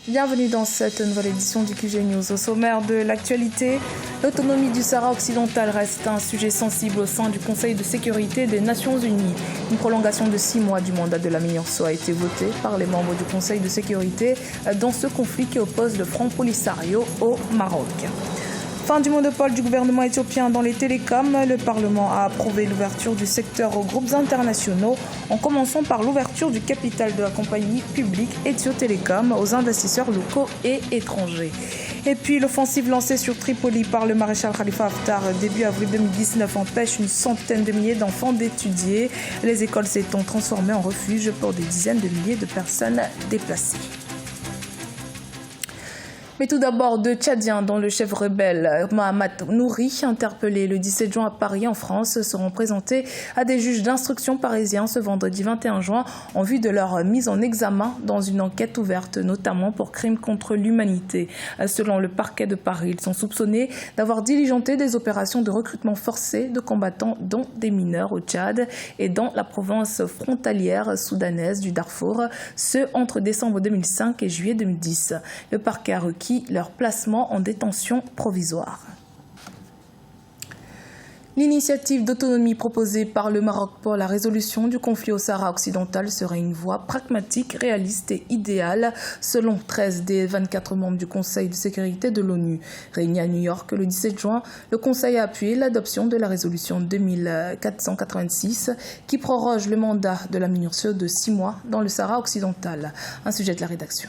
Bienvenue dans cette nouvelle édition du QG News. Au sommaire de l'actualité, l'autonomie du Sahara occidental reste un sujet sensible au sein du Conseil de sécurité des Nations Unies. Une prolongation de 6 mois du mandat de la MINURSO a été votée par les membres du Conseil de sécurité dans ce conflit qui oppose le Front Polisario au Maroc. Fin du monopole du gouvernement éthiopien dans les télécoms, le Parlement a approuvé l'ouverture du secteur aux groupes internationaux en commençant par l'ouverture du capital de la compagnie publique Ethio Telecom aux investisseurs locaux et étrangers. Et puis l'offensive lancée sur Tripoli par le maréchal Khalifa Haftar début avril 2019 empêche une centaine de milliers d'enfants d'étudier. Les écoles s'étant transformées en refuge pour des dizaines de milliers de personnes déplacées. Mais tout d'abord, 2 Tchadiens, dont le chef rebelle Mohamed Nouri, interpellé le 17 juin à Paris en France, seront présentés à des juges d'instruction parisiens ce vendredi 21 juin en vue de leur mise en examen dans une enquête ouverte, notamment pour crimes contre l'humanité. Selon le parquet de Paris, ils sont soupçonnés d'avoir diligenté des opérations de recrutement forcé de combattants, dont des mineurs au Tchad et dans la province frontalière soudanaise du Darfour, ce entre décembre 2005 et juillet 2010. Le parquet a requis leur placement en détention provisoire. L'initiative d'autonomie proposée par le Maroc pour la résolution du conflit au Sahara occidental serait une voie pragmatique, réaliste et idéale, selon 13 des 24 membres du Conseil de sécurité de l'ONU. Réunis à New York le 17 juin, le Conseil a appuyé l'adoption de la résolution 2486 qui proroge le mandat de la MINURSO de 6 mois dans le Sahara occidental. Un sujet de la rédaction.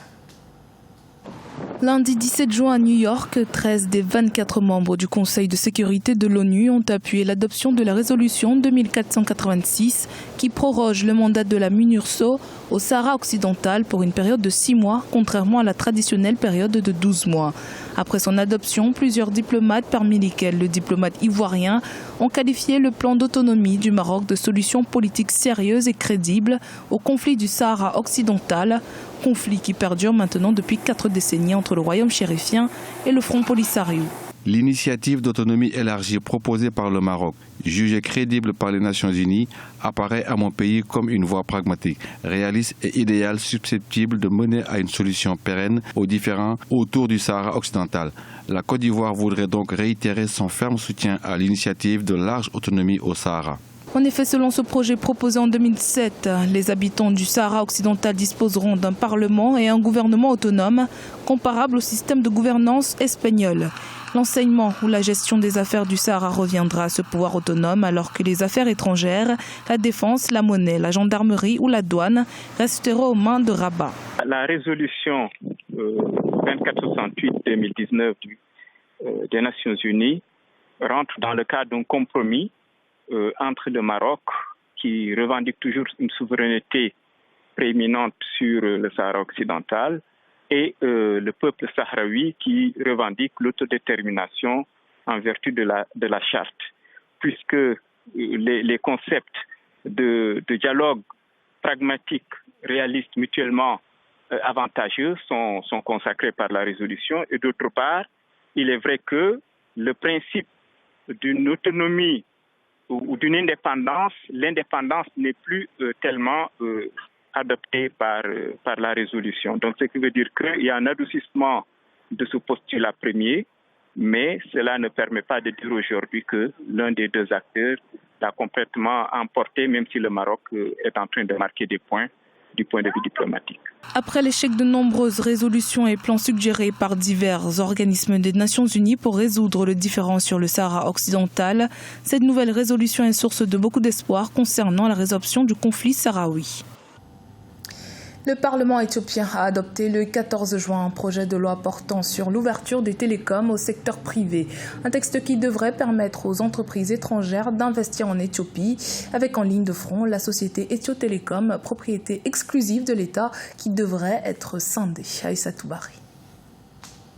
Lundi 17 juin à New York, 13 des 24 membres du Conseil de sécurité de l'ONU ont appuyé l'adoption de la résolution 2486 qui proroge le mandat de la MINURSO au Sahara occidental pour une période de 6 mois, contrairement à la traditionnelle période de 12 mois. Après son adoption, plusieurs diplomates, parmi lesquels le diplomate ivoirien, ont qualifié le plan d'autonomie du Maroc de solution politique sérieuse et crédible au conflit du Sahara occidental, conflit qui perdure maintenant depuis 4 décennies entre le royaume chérifien et le Front Polisario. L'initiative d'autonomie élargie proposée par le Maroc, jugée crédible par les Nations Unies, apparaît à mon pays comme une voie pragmatique, réaliste et idéale susceptible de mener à une solution pérenne aux différends autour du Sahara occidental. La Côte d'Ivoire voudrait donc réitérer son ferme soutien à l'initiative de large autonomie au Sahara. En effet, selon ce projet proposé en 2007, les habitants du Sahara occidental disposeront d'un parlement et un gouvernement autonome, comparable au système de gouvernance espagnol. L'enseignement ou la gestion des affaires du Sahara reviendra à ce pouvoir autonome, alors que les affaires étrangères, la défense, la monnaie, la gendarmerie ou la douane resteront aux mains de Rabat. La résolution 2468-2019 des Nations Unies rentre dans le cadre d'un compromis entre le Maroc, qui revendique toujours une souveraineté prééminente sur le Sahara occidental, et le peuple sahraoui qui revendique l'autodétermination en vertu de la charte, puisque les concepts de dialogue pragmatique, réaliste, mutuellement avantageux sont consacrés par la résolution, et d'autre part, il est vrai que le principe d'une autonomie ou d'une indépendance, l'indépendance n'est plus tellement adoptée par la résolution. Donc, ce qui veut dire qu'il y a un adoucissement de ce postulat premier, mais cela ne permet pas de dire aujourd'hui que l'un des deux acteurs l'a complètement emporté, même si le Maroc est en train de marquer des points du point de vue diplomatique. Après l'échec de nombreuses résolutions et plans suggérés par divers organismes des Nations Unies pour résoudre le différend sur le Sahara occidental, cette nouvelle résolution est source de beaucoup d'espoir concernant la résolution du conflit sahraoui. Le Parlement éthiopien a adopté le 14 juin un projet de loi portant sur l'ouverture des télécoms au secteur privé. Un texte qui devrait permettre aux entreprises étrangères d'investir en Éthiopie, avec en ligne de front la société Ethio Telecom, propriété exclusive de l'État, qui devrait être scindée. Aïssa Toubari.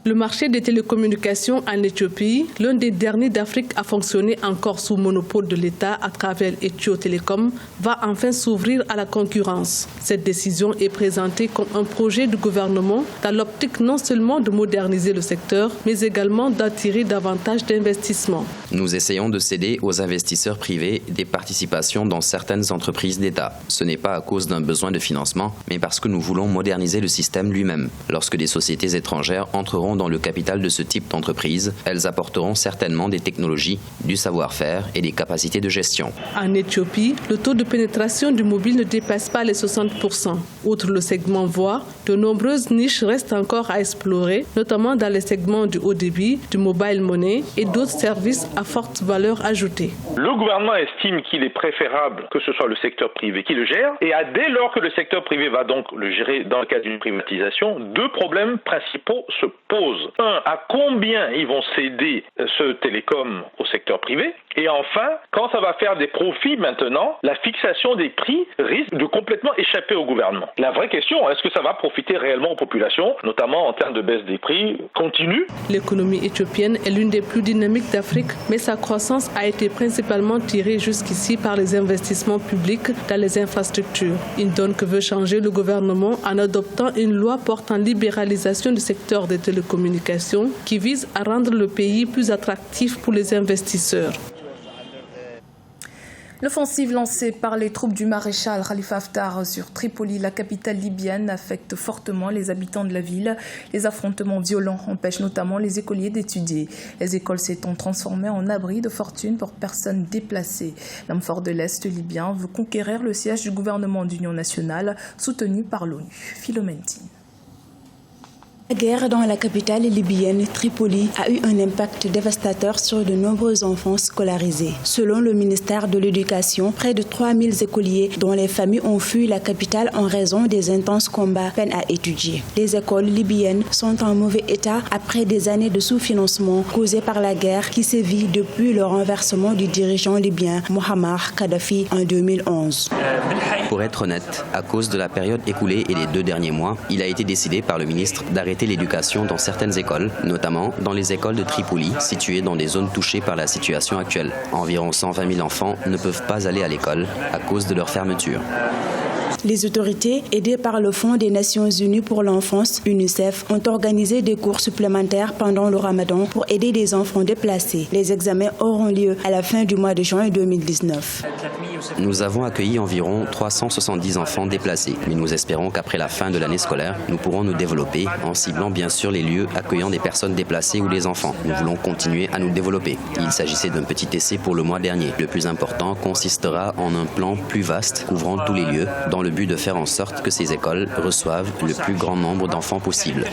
Le marché des télécommunications en Éthiopie, l'un des derniers d'Afrique à fonctionner encore sous monopole de l'État à travers Ethio Telecom, va enfin s'ouvrir à la concurrence. Cette décision est présentée comme un projet du gouvernement dans l'optique non seulement de moderniser le secteur, mais également d'attirer davantage d'investissements. Nous essayons de céder aux investisseurs privés des participations dans certaines entreprises d'État. Ce n'est pas à cause d'un besoin de financement, mais parce que nous voulons moderniser le système lui-même. Lorsque des sociétés étrangères entreront dans le capital de ce type d'entreprise, elles apporteront certainement des technologies, du savoir-faire et des capacités de gestion. En Éthiopie, le taux de pénétration du mobile ne dépasse pas les 60%. Outre le segment voix, de nombreuses niches restent encore à explorer, notamment dans les segments du haut débit, du mobile money et d'autres services à forte valeur ajoutée. Le gouvernement estime qu'il est préférable que ce soit le secteur privé qui le gère, et dès lors que le secteur privé va donc le gérer dans le cadre d'une privatisation, deux problèmes principaux se posent. Un, à combien ils vont céder ce télécom au secteur privé? Et enfin, quand ça va faire des profits maintenant, la fixation des prix risque de complètement échapper au gouvernement. La vraie question, est-ce que ça va profiter réellement aux populations, notamment en termes de baisse des prix continue? L'économie éthiopienne est l'une des plus dynamiques d'Afrique, mais sa croissance a été principalement tirée jusqu'ici par les investissements publics dans les infrastructures. Une donne que veut changer le gouvernement en adoptant une loi portant libéralisation du secteur des télécommunications qui vise à rendre le pays plus attractif pour les investisseurs. L'offensive lancée par les troupes du maréchal Khalifa Haftar sur Tripoli, la capitale libyenne, affecte fortement les habitants de la ville. Les affrontements violents empêchent notamment les écoliers d'étudier. Les écoles s'étant transformées en abris de fortune pour personnes déplacées. L'homme fort de l'Est libyen veut conquérir le siège du gouvernement d'union nationale soutenu par l'ONU. Philomène Tine. La guerre dans la capitale libyenne, Tripoli, a eu un impact dévastateur sur de nombreux enfants scolarisés. Selon le ministère de l'Éducation, près de 3000 écoliers dont les familles ont fui la capitale en raison des intenses combats peinent à étudier. Les écoles libyennes sont en mauvais état après des années de sous-financement causées par la guerre qui sévit depuis le renversement du dirigeant libyen Muammar Kadhafi en 2011. Pour être honnête, à cause de la période écoulée et les 2 derniers mois, il a été décidé par le ministre d'arrêter l'éducation dans certaines écoles, notamment dans les écoles de Tripoli, situées dans des zones touchées par la situation actuelle. Environ 120 000 enfants ne peuvent pas aller à l'école à cause de leur fermeture. Les autorités, aidées par le Fonds des Nations Unies pour l'enfance, UNICEF, ont organisé des cours supplémentaires pendant le Ramadan pour aider les enfants déplacés. Les examens auront lieu à la fin du mois de juin 2019. Nous avons accueilli environ 370 enfants déplacés, mais nous espérons qu'après la fin de l'année scolaire, nous pourrons nous développer en ciblant bien sûr les lieux accueillant des personnes déplacées ou des enfants. Nous voulons continuer à nous développer. Il s'agissait d'un petit essai pour le mois dernier. Le plus important consistera en un plan plus vaste couvrant tous les lieux dans le but de faire en sorte que ces écoles reçoivent le plus grand nombre d'enfants possible.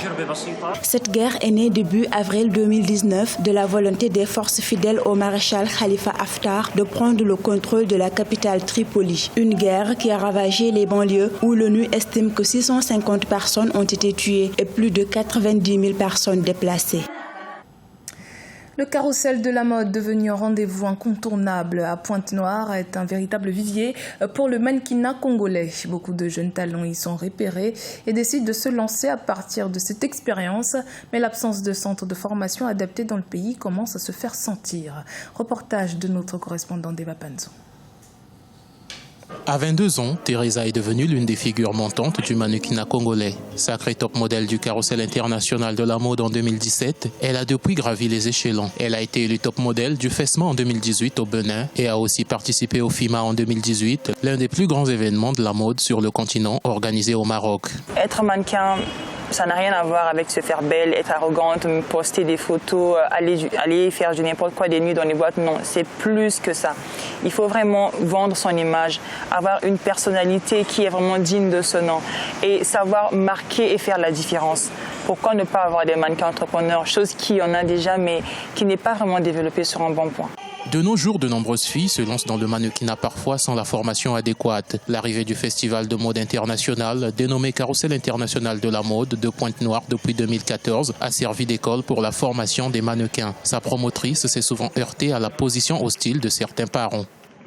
Cette guerre est née début avril 2019 de la volonté des forces fidèles au maréchal Khalifa Haftar de prendre le contrôle de la capitale Tripoli. Une guerre qui a ravagé les banlieues où l'ONU estime que 650 personnes ont été tuées et plus de 90 000 personnes déplacées. Le carrousel de la mode, devenu un rendez-vous incontournable à Pointe-Noire, est un véritable vivier pour le mannequinat congolais. Beaucoup de jeunes talents y sont repérés et décident de se lancer à partir de cette expérience. Mais l'absence de centres de formation adaptés dans le pays commence à se faire sentir. Reportage de notre correspondant Deva Panzo. À 22 ans, Teresa est devenue l'une des figures montantes du mannequinat congolais. Sacrée top modèle du carrousel international de la mode en 2017, elle a depuis gravi les échelons. Elle a été élue top modèle du FESMA en 2018 au Bénin et a aussi participé au FIMA en 2018, l'un des plus grands événements de la mode sur le continent organisé au Maroc. Être mannequin, ça n'a rien à voir avec se faire belle, être arrogante, poster des photos, aller faire du n'importe quoi des nuits dans les boîtes. Non, c'est plus que ça. Il faut vraiment vendre son image, avoir une personnalité qui est vraiment digne de ce nom et savoir marquer et faire la différence. Pourquoi ne pas avoir des mannequins entrepreneurs, chose qui en a déjà mais qui n'est pas vraiment développée sur un bon point. De nos jours, de nombreuses filles se lancent dans le mannequinat parfois sans la formation adéquate. L'arrivée du festival de mode international, dénommé Carrousel international de la mode de Pointe-Noire depuis 2014, a servi d'école pour la formation des mannequins. Sa promotrice s'est souvent heurtée à la position hostile de certains parents.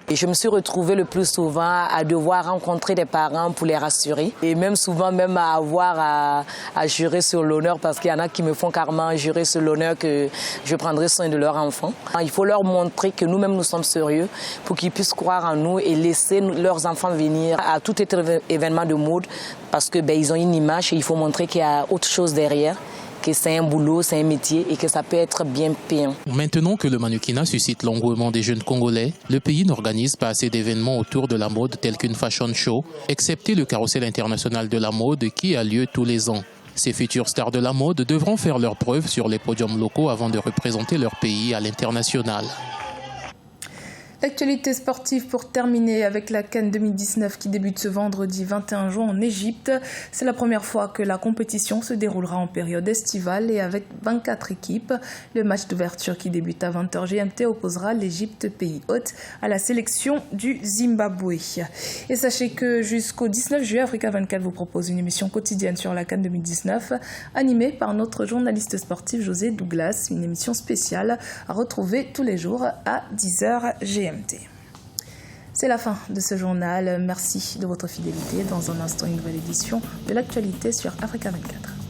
Et je me suis retrouvée le plus souvent à devoir rencontrer des parents pour les rassurer. Et même souvent même à avoir à jurer sur l'honneur parce qu'il y en a qui me font carrément jurer sur l'honneur que je prendrai soin de leur enfant. Il faut leur montrer que nous-mêmes nous sommes sérieux pour qu'ils puissent croire en nous et laisser leurs enfants venir à tout événement de mode parce que ils ont une image et il faut montrer qu'il y a autre chose derrière, que c'est un boulot, c'est un métier et que ça peut être bien payant. Maintenant que le mannequinat suscite l'engouement des jeunes Congolais, le pays n'organise pas assez d'événements autour de la mode tels qu'une fashion show, excepté le Carrousel international de la mode qui a lieu tous les ans. Ces futures stars de la mode devront faire leurs preuves sur les podiums locaux avant de représenter leur pays à l'international. L'actualité sportive pour terminer avec la CAN 2019 qui débute ce vendredi 21 juin en Égypte. C'est la première fois que la compétition se déroulera en période estivale et avec 24 équipes. Le match d'ouverture qui débute à 20h GMT opposera l'Égypte, pays hôte, à la sélection du Zimbabwe. Et sachez que jusqu'au 19 juillet, Africa 24 vous propose une émission quotidienne sur la CAN 2019 animée par notre journaliste sportif José Douglas. Une émission spéciale à retrouver tous les jours à 10h GMT. C'est la fin de ce journal. Merci de votre fidélité. Dans un instant, une nouvelle édition de l'actualité sur Africa 24.